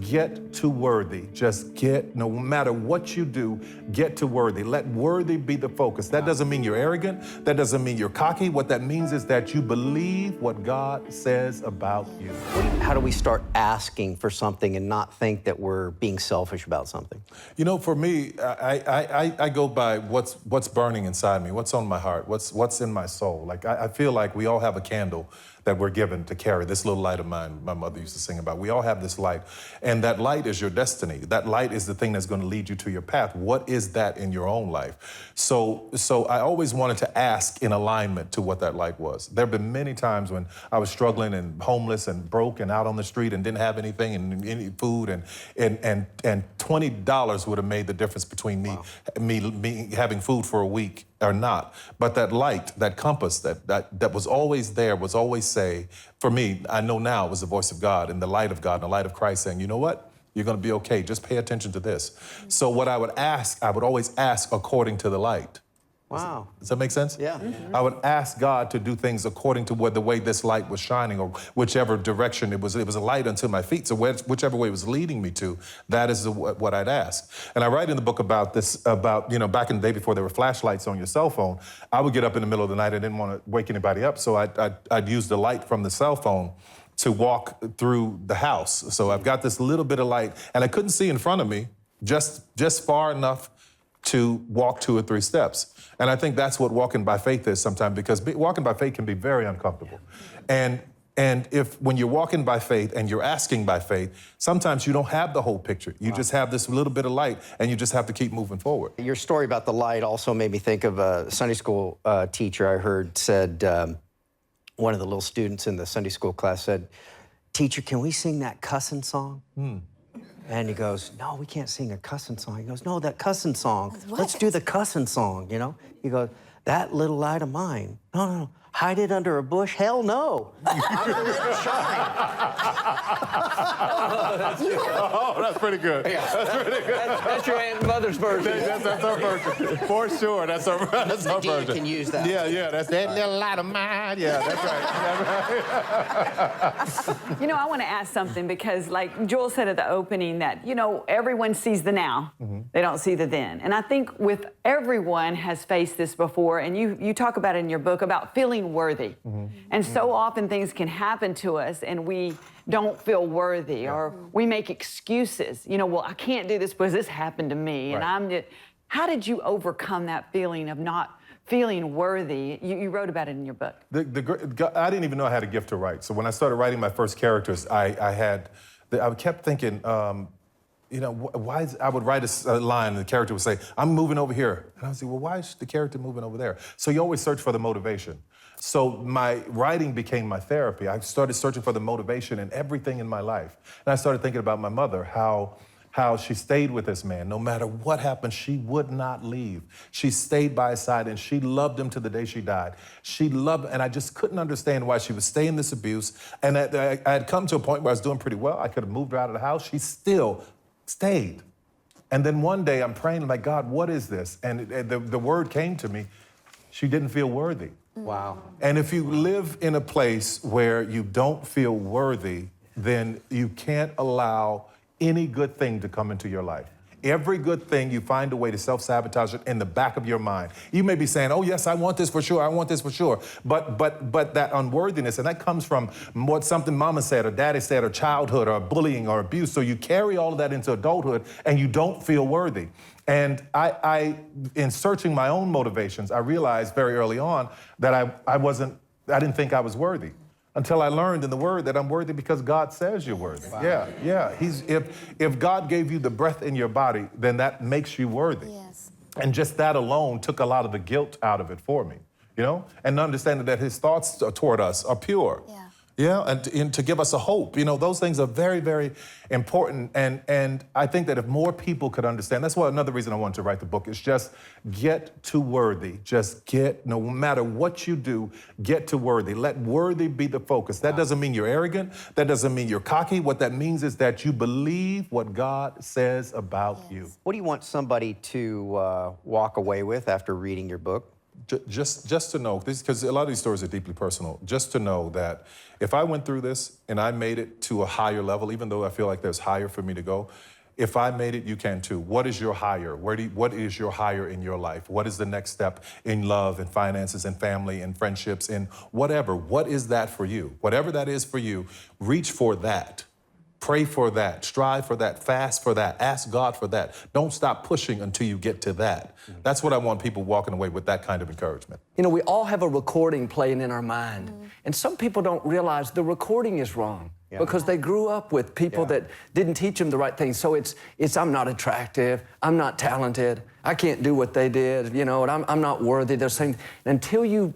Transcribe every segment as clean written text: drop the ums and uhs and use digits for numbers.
get to worthy. Just get, no matter what you do, get to worthy. Let worthy be the focus. That doesn't mean you're arrogant. That doesn't mean you're cocky. What that means is that you believe what God says about you. How do we start asking for something and not think that we're being selfish about something? You know, for me, I go by what's burning inside me, what's on my heart, what's in my soul. Like, I feel like we all have a candle that we're given to carry, this little light of mine my mother used to sing about. We all have this light, and that light is your destiny. That light is the thing that's going to lead you to your path. What is that in your own life? So I always wanted to ask in alignment to what that light was. There have been many times when I was struggling and homeless and broke and out on the street and didn't have anything and any food, and $20 would have made the difference between me having food for a week or not. But that light, that compass that was always there, was always say, for me, I know now it was the voice of God and the light of God and the light of Christ saying, you know what? You're gonna be okay, just pay attention to this. So what I would always ask according to the light. Wow. Does that make sense? Yeah. I would ask God to do things according to the way this light was shining, or whichever direction it was a light unto my feet. So whichever way it was leading me to, that is what I'd ask. And I write in the book about this, back in the day before there were flashlights on your cell phone, I would get up in the middle of the night. I didn't want to wake anybody up, so I'd use the light from the cell phone to walk through the house. So I've got this little bit of light, and I couldn't see in front of me, just far enough to walk 2 or 3 steps. And I think that's what walking by faith is sometimes, because walking by faith can be very uncomfortable. And when you're walking by faith and you're asking by faith, sometimes you don't have the whole picture. You just have this little bit of light, and you just have to keep moving forward. Your story about the light also made me think of a Sunday school teacher I heard said, one of the little students in the Sunday school class said, "Teacher, can we sing that cussing song?" And he goes, "No, we can't sing a cussing song." He goes, "No, that cussing song. What? Let's do the cussing song, you know?" He goes, "That little light of mine. No. Hide it under a bush? Hell no. I'm gonna let it shine." Oh, that's pretty good. Yeah. That's pretty good. That's your Aunt and Mother's version. That's our version. For sure, that's our version. Can use that. Yeah, that's that little light of mine. Yeah, that's right. You know, I want to ask something, because like Joel said at the opening that, you know, everyone sees the now. They don't see the then. And I think with everyone has faced this before, and you talk about it in your book about feeling worthy. And so often things can happen to us and we don't feel worthy, or we make excuses. You know, well, I can't do this because this happened to me. Right. And I'm just, how did you overcome that feeling of not feeling worthy? You wrote about it in your book. I didn't even know I had a gift to write. So when I started writing my first characters, I kept thinking, you know, why I would write a line and the character would say, "I'm moving over here." And I would say, well, why is the character moving over there? So you always search for the motivation. So my writing became my therapy. I started searching for the motivation in everything in my life. And I started thinking about my mother, how she stayed with this man. No matter what happened, she would not leave. She stayed by his side, and she loved him to the day she died. She loved, and I just couldn't understand why she would stay in this abuse. And I had come to a point where I was doing pretty well. I could have moved her out of the house. She still stayed. And then one day I'm praying, like, God, what is this? And the word came to me, she didn't feel worthy. Wow. And if you live in a place where you don't feel worthy, then you can't allow any good thing to come into your life. Every good thing, you find a way to self-sabotage it in the back of your mind. You may be saying, oh, yes, I want this for sure, I want this for sure. But that unworthiness, and that comes from what something mama said or daddy said or childhood or bullying or abuse. So you carry all of that into adulthood and you don't feel worthy. And I in searching my own motivations, I realized very early on that I didn't think I was worthy. Until I learned in the Word that I'm worthy because God says you're worthy. Wow. Yeah. If God gave you the breath in your body, then that makes you worthy. Yes. And just that alone took a lot of the guilt out of it for me, you know? And understanding that His thoughts toward us are pure. Yeah, and to give us a hope. You know, those things are very, very important. And I think that if more people could understand, that's why another reason I wanted to write the book is just get to worthy. Just get, no matter what you do, get to worthy. Let worthy be the focus. That doesn't mean you're arrogant. That doesn't mean you're cocky. What that means is that you believe what God says about you. What do you want somebody to walk away with after reading your book? Just to know, because a lot of these stories are deeply personal, just to know that if I went through this and I made it to a higher level, even though I feel like there's higher for me to go, if I made it, you can too. What is your higher? What is your higher in your life? What is the next step in love and finances and family and friendships and whatever? What is that for you? Whatever that is for you, reach for that. Pray for that, strive for that, fast for that, ask God for that. Don't stop pushing until you get to that. That's what I want people walking away with, that kind of encouragement. You know, we all have a recording playing in our mind. And some people don't realize the recording is wrong because they grew up with people that didn't teach them the right things. So it's I'm not attractive, I'm not talented, I can't do what they did, you know, and I'm not worthy. They're saying, until you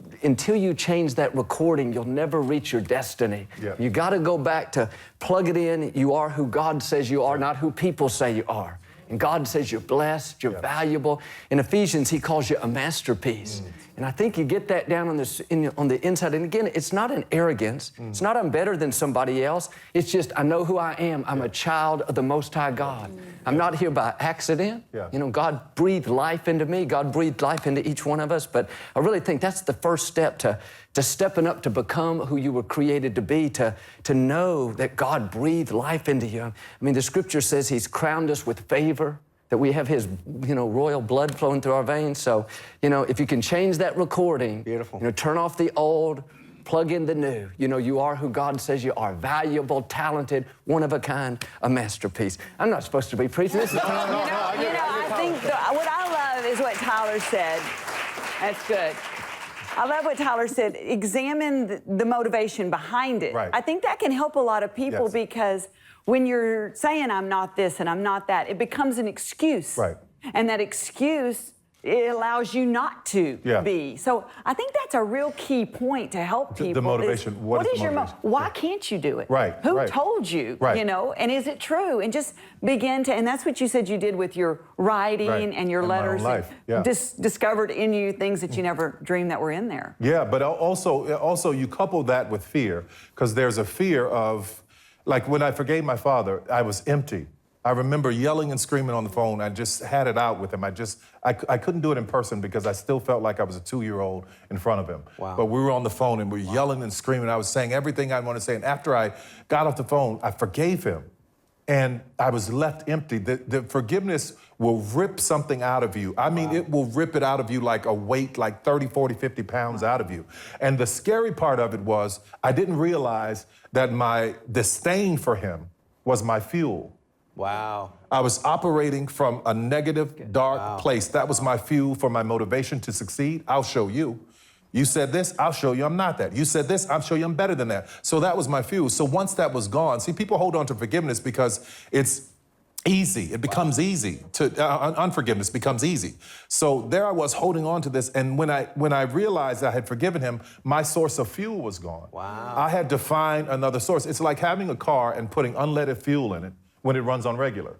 change that recording, you'll never reach your destiny. You got to go back to plug it in. You are who God says you are, not who people say you are. And God says you're blessed, you're valuable. In Ephesians, He calls you a masterpiece. And I think you get that down on the inside. And again, it's not an arrogance. It's not I'm better than somebody else. It's just I know who I am. I'm a child of the Most High God. I'm not here by accident. You know, God breathed life into me. God breathed life into each one of us. But I really think that's the first step to stepping up to become who you were created to be, to know that God breathed life into you. I mean, the Scripture says He's crowned us with favor, that we have His, you know, royal blood flowing through our veins. So, you know, if you can change that recording, beautiful. You know, turn off the old, plug in the new. You know, you are who God says you are, valuable, talented, one of a kind, a masterpiece. I'm not supposed to be preaching this. I think what I love is what Tyler said. That's good. I love what Tyler said. Examine the motivation behind it. Right. I think that can help a lot of people because when you're saying I'm not this and I'm not that, it becomes an excuse. Right. And that excuse, it allows you not to be. So I think that's a real key point to help people. The motivation. What is your motivation? Why can't you do it? Right. Who told you? You know, and is it true? And just begin to, and that's what you said you did with your writing and your letters. My own life. Discovered in you things that you never dreamed that were in there. Yeah, but also you couple that with fear, because there's a fear of, like when I forgave my father, I was empty. I remember yelling and screaming on the phone. I just had it out with him. I couldn't do it in person because I still felt like I was a 2-year-old in front of him. But we were on the phone and we were yelling and screaming. I was saying everything I wanted to say. And after I got off the phone, I forgave him. And I was left empty. The forgiveness will rip something out of you. I mean, it will rip it out of you like a weight, like 30, 40, 50 pounds out of you. And the scary part of it was I didn't realize that my disdain for him was my fuel. Wow. I was operating from a negative, dark place. That was my fuel for my motivation to succeed. I'll show you. You said this, I'll show you I'm not that. You said this, I'll show you I'm better than that. So that was my fuel. So once that was gone, see, people hold on to forgiveness because it's easy. It becomes easy. Unforgiveness becomes easy. So there I was holding on to this. And when I realized I had forgiven him, my source of fuel was gone. I had to find another source. It's like having a car and putting unleaded fuel in it when it runs on regular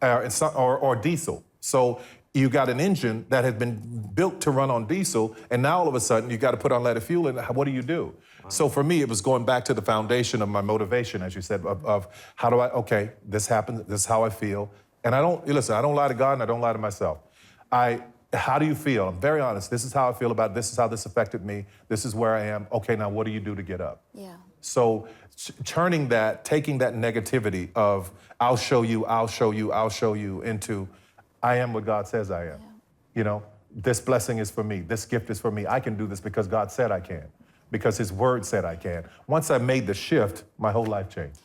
or diesel. So you got an engine that had been built to run on diesel, and now all of a sudden you got to put unleaded fuel in it. What do? So for me, it was going back to the foundation of my motivation, as you said, of how do okay, this happened, this is how I feel. And I don't lie to God and I don't lie to myself. How do you feel? I'm very honest. This is how I feel about it. This is how this affected me. This is where I am. Okay, now what do you do to get up? So taking that negativity of I'll show you, into I am what God says I am. You know, this blessing is for me. This gift is for me. I can do this because God said I can, because His word said I can. Once I made the shift, my whole life changed.